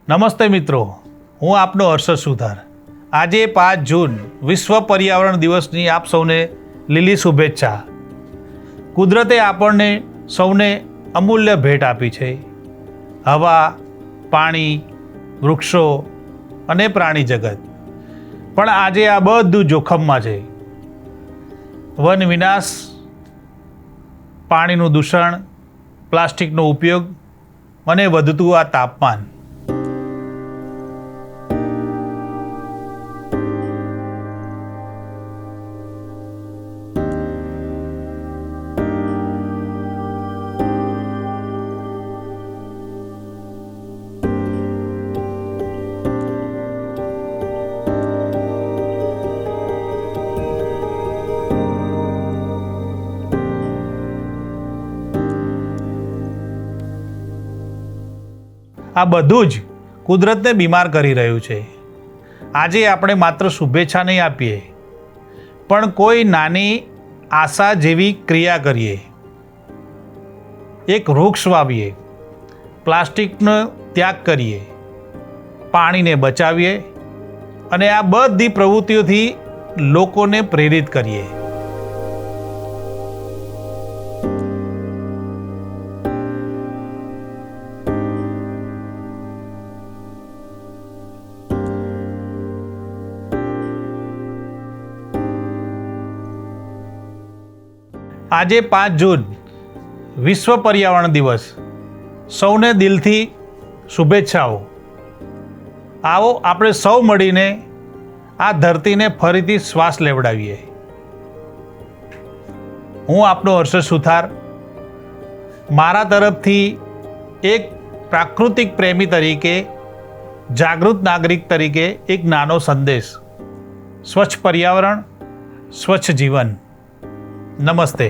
નમસ્તે મિત્રો, હું આપનો હર્ષદ સુથાર। આજે 5 જૂન વિશ્વ પર્યાવરણ દિવસની આપ સૌને લીલી શુભેચ્છા। કુદરતે આપણને સૌને અમૂલ્ય ભેટ આપી છે। હવા, પાણી, વૃક્ષો અને પ્રાણી જગત, પણ આજે આ બધું જોખમમાં છે। વન વિનાશ, પાણીનું દૂષણ, પ્લાસ્ટિકનો ઉપયોગ અને વધતું આ તાપમાન। આ બધું જ કુદરતને બીમાર કરી રહ્યું છે। આજે આપણે માત્ર શુભેચ્છા નહીં આપીએ, પણ કોઈ નાની આશા જેવી ક્રિયા કરીએ। એક વૃક્ષ વાવીએ, પ્લાસ્ટિકનો ત્યાગ કરીએ, પાણીને બચાવીએ અને આ બધી પ્રવૃત્તિઓથી લોકોને પ્રેરિત કરીએ। આજે 5 જૂન વિશ્વ પર્યાવરણ દિવસ, સૌને દિલથી શુભેચ્છાઓ। આવો આપણે સૌ મળીને આ ધરતીને ફરીથી શ્વાસ લેવડાવીએ। હું આપનો હર્ષદ સુથાર, મારા તરફથી એક પ્રાકૃતિક પ્રેમી તરીકે, જાગૃત નાગરિક તરીકે એક નાનો સંદેશ: સ્વચ્છ પર્યાવરણ, સ્વચ્છ જીવન। નમસ્તે।